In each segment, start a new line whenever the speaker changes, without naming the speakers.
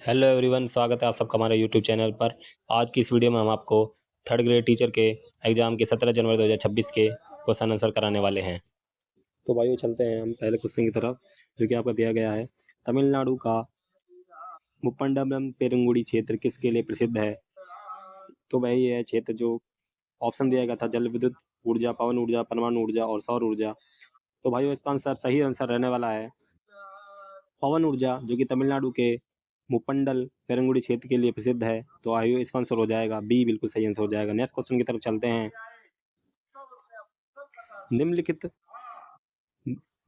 Hello everyone, स्वागत है आप सबका हमारे यूट्यूब चैनल पर। आज की इस वीडियो में हम आपको थर्ड ग्रेड टीचर के एग्ज़ाम के 17 जनवरी 2026 के क्वेश्चन आंसर कराने वाले हैं। तो भाइयों चलते हैं हम पहले क्वेश्चन की तरफ, जो कि आपका दिया गया है। तमिलनाडु का मुप्पंडम पेरुंगुड़ी क्षेत्र किसके लिए प्रसिद्ध है? तो भाई यह क्षेत्र जो ऑप्शन दिया गया था, जल विद्युत ऊर्जा, पवन ऊर्जा, परमाणु ऊर्जा और सौर ऊर्जा। तो भाइयों इसका आंसर सही आंसर रहने वाला है पवन ऊर्जा, जो कि तमिलनाडु के मुप्पंडल पेरंगुड़ी क्षेत्र के लिए प्रसिद्ध है। तो आइए इसका आंसर हो जाएगा बी, बिल्कुल सही आंसर हो जाएगा। नेक्स्ट क्वेश्चन की तरफ चलते हैं। निम्नलिखित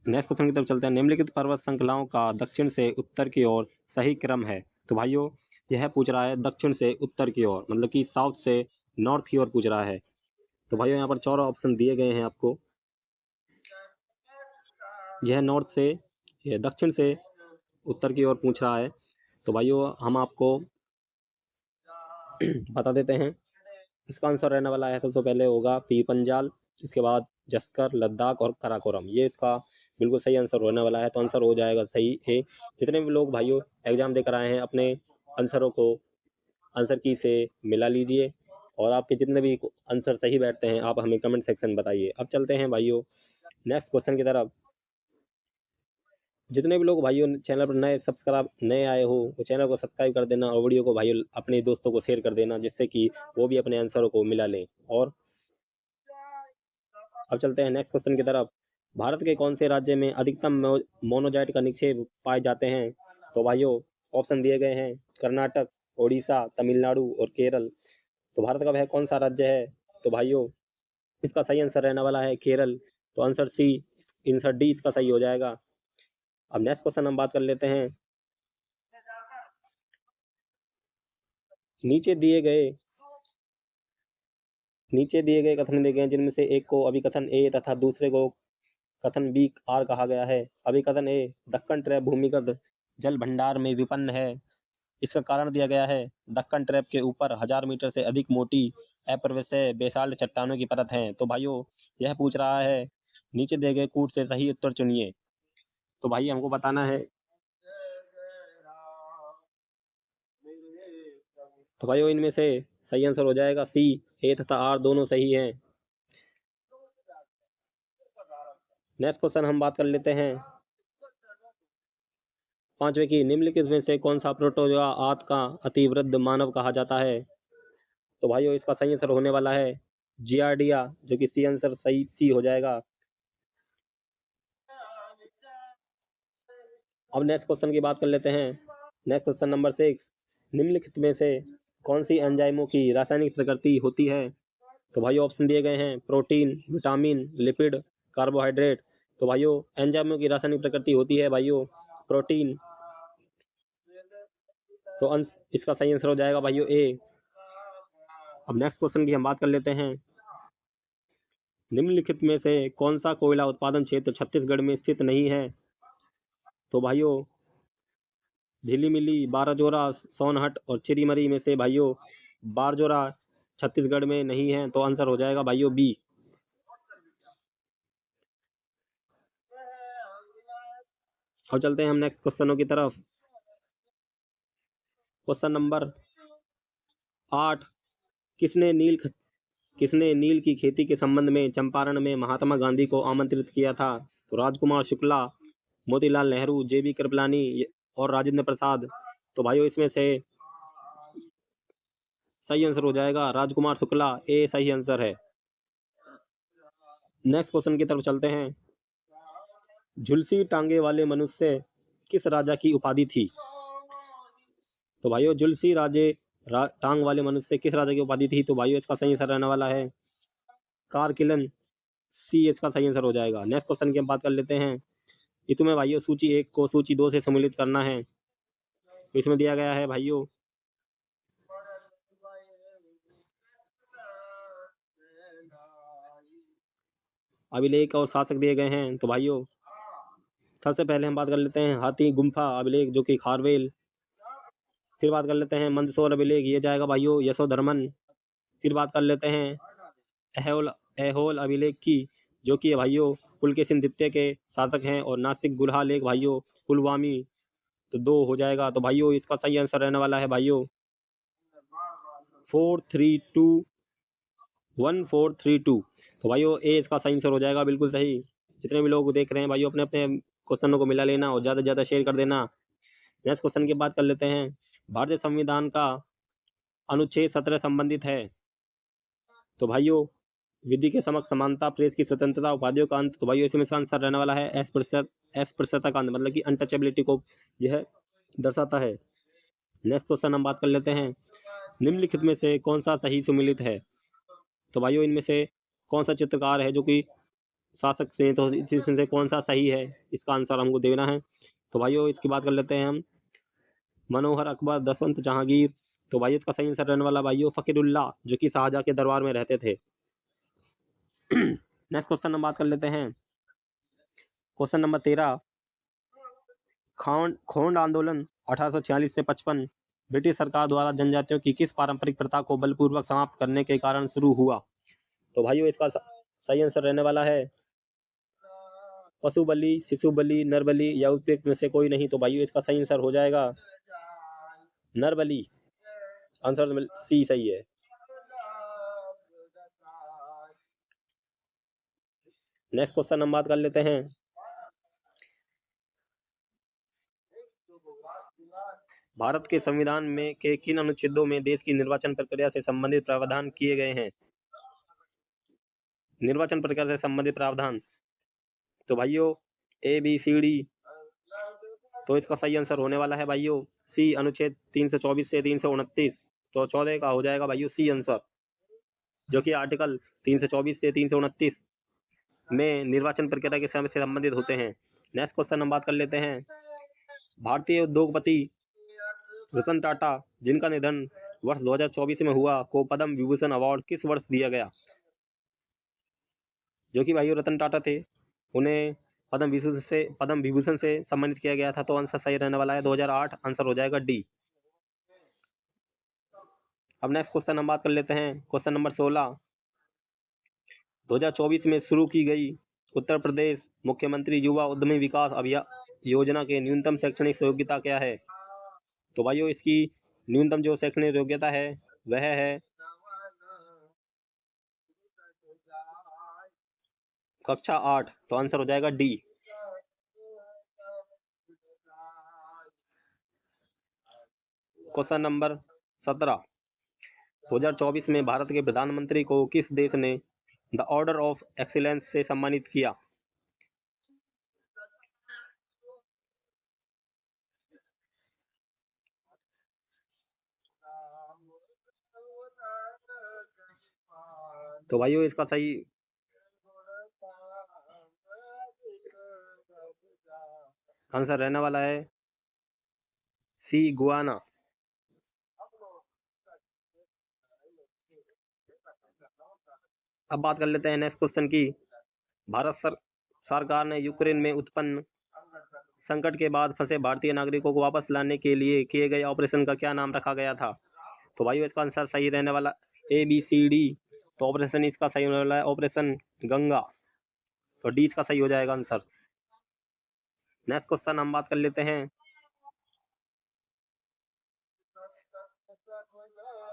निम्नलिखित पर्वत श्रृंखलाओं का दक्षिण से उत्तर की ओर सही क्रम है। तो भाइयों यह पूछ रहा है दक्षिण से उत्तर की ओर, मतलब कि साउथ से नॉर्थ की ओर पूछ रहा है। तो भाइयों यहाँ पर 4 ऑप्शन दिए गए हैं आपको। यह नॉर्थ से, यह दक्षिण से उत्तर की ओर पूछ रहा है। तो भाइयों हम आपको बता देते हैं। इसका आंसर रहने वाला है, सबसे पहले होगा पी पंजाल, इसके बाद जस्कर, लद्दाख और कराकोरम। ये इसका बिल्कुल सही आंसर होने वाला है। तो आंसर हो जाएगा सही ए। जितने भी लोग भाइयों एग्जाम देकर आए हैं, अपने आंसरों को आंसर की से मिला लीजिए, और आपके जितने भी आंसर सही बैठते हैं आप हमें कमेंट सेक्शन में बताइए। अब चलते हैं भाइयों नेक्स्ट क्वेश्चन की तरफ। जितने भी लोग भाइयों चैनल पर नए आए हो, वो चैनल को सब्सक्राइब कर देना और वीडियो को भाइयों अपने दोस्तों को शेयर कर देना, जिससे कि वो भी अपने आंसरों को मिला लें। और अब चलते हैं नेक्स्ट क्वेश्चन की तरफ। भारत के कौन से राज्य में अधिकतम मोनोजाइट का निक्षेप पाए जाते हैं? तो भाइयों ऑप्शन दिए गए हैं कर्नाटक, ओडिशा, तमिलनाडु और केरल। तो भारत का वह कौन सा राज्य है? तो भाइयों इसका सही आंसर रहने वाला है केरल। तो आंसर सी, आंसर डी इसका सही हो जाएगा। अब नेक्स्ट क्वेश्चन हम बात कर लेते हैं। नीचे दिए गए कथन दिए गए, जिनमें से एक को अभिकथन ए तथा दूसरे को कथन बी आर कहा गया है। अभिकथन ए, दक्कन ट्रैप भूमिगत जल भंडार में विपन्न है। इसका कारण दिया गया है दक्कन ट्रैप के ऊपर 1000 मीटर से अधिक मोटी अप्रवेश्य बेसाल्ट चट्टानों की परत है। तो भाइयों यह पूछ रहा है नीचे दिए गए कूट से सही उत्तर चुनिए। तो भाई हमको बताना है। तो भाइयों इनमें से सही आंसर हो जाएगा सी, ए तथा आर दोनों सही हैं। नेक्स्ट क्वेश्चन हम बात कर लेते हैं 5वें की। निम्नलिखित में से कौन सा प्रोटोजोआ आत का अतिवृद्ध मानव कहा जाता है? तो भाइयों इसका सही आंसर होने वाला है जियार्डिया, जो कि सी आंसर सही सी हो जाएगा। अब नेक्स्ट क्वेश्चन की बात कर लेते हैं। Next question number 6। निम्नलिखित में से कौन सी एंजाइमों की रासायनिक प्रकृति होती है? तो भाइयों ऑप्शन दिए गए हैं प्रोटीन, विटामिन, लिपिड, कार्बोहाइड्रेट। तो भाइयों एंजाइमों की रासायनिक प्रकृति होती है भाइयों प्रोटीन। तो अंश इसका सही आंसर हो जाएगा भाइयों ए। अब नेक्स्ट क्वेश्चन की हम बात कर लेते हैं। निम्नलिखित में से कौन सा कोयला उत्पादन क्षेत्र छत्तीसगढ़ में स्थित नहीं है? तो भाइयों झिल्लीमिली, बाराजोरा, सोनहट और चिरीमरी में से भाइयों बारजोरा छत्तीसगढ़ में नहीं है। तो आंसर हो जाएगा भाइयों बी। और चलते हैं हम नेक्स्ट क्वेश्चनों की तरफ। Question number 8। किसने नील की खेती के संबंध में चंपारण में महात्मा गांधी को आमंत्रित किया था? तो राजकुमार शुक्ला, मोतीलाल नेहरू, जेबी कृपलानी और राजेंद्र प्रसाद। तो भाइयों इसमें से सही आंसर हो जाएगा राजकुमार शुक्ला, ए सही आंसर है। नेक्स्ट क्वेश्चन की तरफ चलते हैं। झुलसी टांगे वाले मनुष्य किस राजा की उपाधि थी? तो भाइयों झुलसी टांग वाले मनुष्य किस राजा की उपाधि थी? तो भाइयों इसका सही आंसर रहने वाला है कारकिलन, सी इसका सही आंसर हो जाएगा। नेक्स्ट क्वेश्चन की हम बात कर लेते हैं। ये तुम्हें भाइयों सूची 1 को सूची 2 से सम्मिलित करना है। तो इसमें दिया गया है भाइयों अभिलेख और शासक दिए गए हैं। तो भाइयों सबसे पहले हम बात कर लेते हैं हाथी गुम्फा अभिलेख, जो कि खारवेल। फिर बात कर लेते हैं मंदसौर अभिलेख, ये जाएगा भाइयों यशोधर्मन। फिर बात कर लेते हैं ऐहोल अभिलेख की, जो कि भाइयों पुलकेशिन द्वितीय के शासक हैं। और नासिक गुरहा लेख भाइयों पुलवामी। तो 2 हो जाएगा। तो भाइयों इसका सही आंसर रहने वाला है भाइयों 1432। तो भाइयों ए इसका सही आंसर हो जाएगा, बिल्कुल सही। जितने भी लोग देख रहे हैं भाइयों अपने अपने क्वेश्चनों को मिला लेना और ज़्यादा से ज़्यादा शेयर कर देना। नेक्स्ट क्वेश्चन की बात कर लेते हैं। भारतीय संविधान का अनुच्छेद 17 संबंधित है। तो भाइयों विधि के समक्ष समानता, प्रेस की स्वतंत्रता, उपाधियों का अंत। तो भाइयों इसमें इसका आंसर रहने वाला है अस्पृश्यता का अंत, मतलब कि अनटचेबिलिटी को यह दर्शाता है। नेक्स्ट क्वेश्चन हम बात कर लेते हैं। निम्नलिखित में से कौन सा सही सुमेलित है? तो भाइयों इनमें से कौन सा चित्रकार है जो कि शासक थे, तो इसमें से कौन सा सही है, इसका आंसर हमको देना है। तो भाइयों इसकी बात कर लेते हैं हम। मनोहर, अकबर, दशवंत, जहांगीर। तो भाई इसका सही आंसर रहने वाला भाइयों फकीरुल्लाह, जो कि शाहजहां के दरबार में रहते थे। नेक्स्ट क्वेश्चन हम बात कर लेते हैं। Question number 13। खोंड आंदोलन 1846 से 55 ब्रिटिश सरकार द्वारा जनजातियों की किस पारंपरिक प्रथा को बलपूर्वक समाप्त करने के कारण शुरू हुआ? तो भाइयों इसका सही आंसर रहने वाला है पशु बलि, शिशु बलि, नर बलि या उपयुक्त में से कोई नहीं। तो भाइयों इसका सही आंसर हो जाएगा नर बलि। आंसर सी सही है। नेक्स्ट क्वेश्चन हम बात कर लेते हैं। भारत के संविधान में के किन अनुच्छेदों में देश की निर्वाचन प्रक्रिया से संबंधित प्रावधान किए गए हैं? निर्वाचन प्रक्रिया से संबंधित प्रावधान। तो भाइयों ए बी सी डी। तो इसका सही आंसर होने वाला है भाइयों सी, अनुच्छेद 324 से 329। तो 14 का हो जाएगा भाइयों सी आंसर, जो कि आर्टिकल 324 से 329 में निर्वाचन प्रक्रिया के समय से संबंधित होते हैं। नेक्स्ट क्वेश्चन हम बात कर लेते हैं। भारतीय उद्योगपति रतन टाटा, जिनका निधन वर्ष 2024 में हुआ, को पद्म विभूषण अवार्ड किस वर्ष दिया गया? जो कि भाइयों रतन टाटा थे, उन्हें पद्म विभूषण से सम्मानित किया गया था। तो आंसर सही रहने वाला है 2008। आंसर हो जाएगा डी। अब नेक्स्ट क्वेश्चन हम बात कर लेते हैं। Question number 16। 2024 में शुरू की गई उत्तर प्रदेश मुख्यमंत्री युवा उद्यमी विकास अभियान योजना के न्यूनतम शैक्षणिक योग्यता क्या है? तो भाइयों इसकी न्यूनतम जो शैक्षणिक योग्यता है वह है कक्षा 8। तो आंसर हो जाएगा डी। Question number 17। 2024 में भारत के प्रधानमंत्री को किस देश ने द ऑर्डर ऑफ एक्सीलेंस से सम्मानित किया? तो भाइयों इसका सही आंसर रहने वाला है सी, गुआना। अब बात कर लेते हैं नेक्स्ट क्वेश्चन की। भारत सरकार ने यूक्रेन में उत्पन्न संकट के बाद फंसे भारतीय नागरिकों को वापस लाने के लिए किए गए ऑपरेशन का क्या नाम रखा गया था? तो भाइयों इसका आंसर सही रहने वाला ए बी सी डी। तो ऑपरेशन इसका सही होने वाला है ऑपरेशन गंगा। तो डी इसका सही हो जाएगा आंसर। नेक्स्ट क्वेश्चन हम बात कर लेते हैं।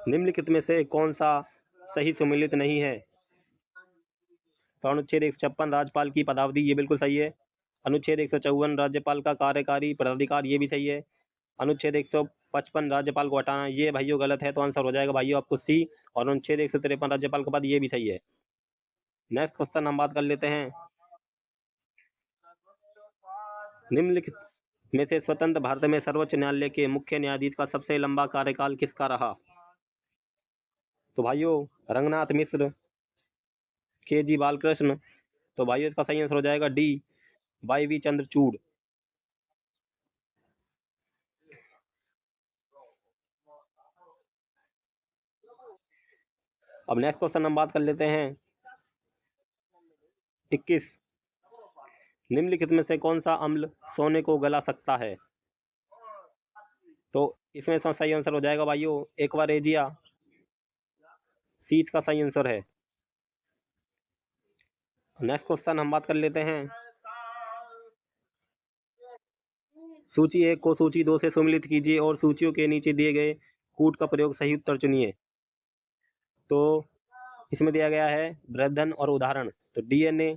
निम्नलिखित में से कौन सा सही सुमेलित नहीं है? तो अनुच्छेद 156 राज्यपाल की पदावधि, ये बिल्कुल सही है। अनुच्छेद 154 राज्यपाल का कार्यकारी पदाधिकार, ये भी सही है। अनुच्छेद 155 राज्यपाल को हटाना, ये भाइयों गलत है। तो आंसर हो जाएगा भाइयों आपको सी। और अनुच्छेद 153 राज्यपाल का पद, ये भी सही है। नेक्स्ट क्वेश्चन हम बात कर लेते हैं। निम्नलिखित में से स्वतंत्र भारत में सर्वोच्च न्यायालय के मुख्य न्यायाधीश का सबसे लंबा कार्यकाल किसका रहा? तो भाइयों रंगनाथ मिश्र, के जी बालकृष्ण। तो भाइयों इसका सही आंसर हो जाएगा डी, वाई वी चंद्रचूड़। अब नेक्स्ट क्वेश्चन हम बात कर लेते हैं 21। निम्नलिखित में से कौन सा अम्ल सोने को गला सकता है? तो इसमें सही आंसर हो जाएगा भाइयों एक्वारेजिया, सी इसका सही आंसर है। नेक्स्ट क्वेश्चन हम बात कर लेते हैं सूची 1 को सूची 2 से सम्मिलित कीजिए और सूचियों के नीचे दिए गए कूट का प्रयोग सही उत्तर चुनिए। तो इसमें दिया गया है वृद्धन और उदाहरण। तो डीएनए,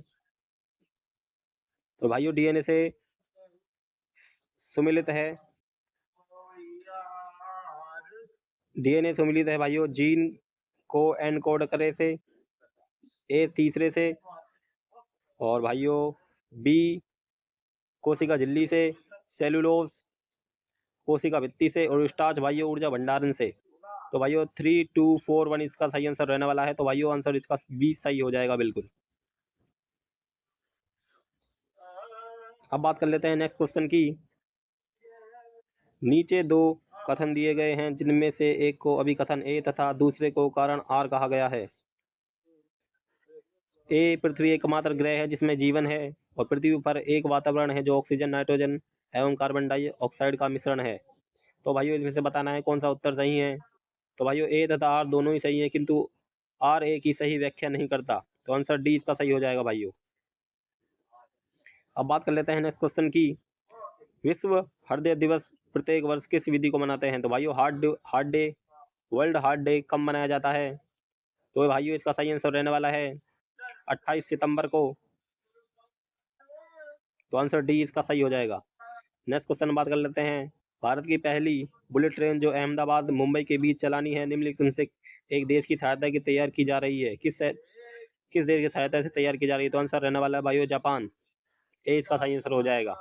तो भाइयों डीएनए से सम्मिलित है, डीएनए सम्मिलित है भाइयों जीन को एनकोड करे से, ए तीसरे से, और भाइयों बी कोशिका झिल्ली से, सेलुलोज कोशिका भित्ति से, और स्टार्च भाइयों ऊर्जा भंडारण से। तो भाइयों 3, 2, 4, 1 इसका सही आंसर रहने वाला है। तो भाइयों आंसर इसका बी सही हो जाएगा बिल्कुल। अब बात कर लेते हैं नेक्स्ट क्वेश्चन की। नीचे 2 कथन दिए गए हैं जिनमें से एक को अभिकथन ए तथा दूसरे को कारण आर कहा गया है। ए पृथ्वी एकमात्र ग्रह है जिसमें जीवन है और पृथ्वी पर एक वातावरण है जो ऑक्सीजन, नाइट्रोजन एवं कार्बन डाइऑक्साइड का मिश्रण है। तो भाइयों इसमें से बताना है कौन सा उत्तर सही है। तो भाइयों ए तथा आर दोनों ही सही है, किंतु आर ए की सही व्याख्या नहीं करता। तो आंसर डी इसका सही हो जाएगा भाइयों। अब बात कर लेते हैं नेक्स्ट क्वेश्चन की। विश्व हृदय दिवस प्रत्येक वर्ष किस विधि को मनाते हैं। तो भाइयों heart day, world heart day कब मनाया जाता है। तो भाइयों इसका सही आंसर रहने वाला है 28 सितंबर को। तो आंसर डी इसका सही हो जाएगा। नेक्स्ट क्वेश्चन बात कर लेते हैं। भारत की पहली बुलेट ट्रेन जो अहमदाबाद मुंबई के बीच चलानी है निम्नलिखित से एक देश की सहायता की तैयार की जा रही है। किस देश की सहायता से तैयार की जा रही है। तो आंसर रहने वाला है भाइयों जापान। ए इसका सही आंसर हो जाएगा।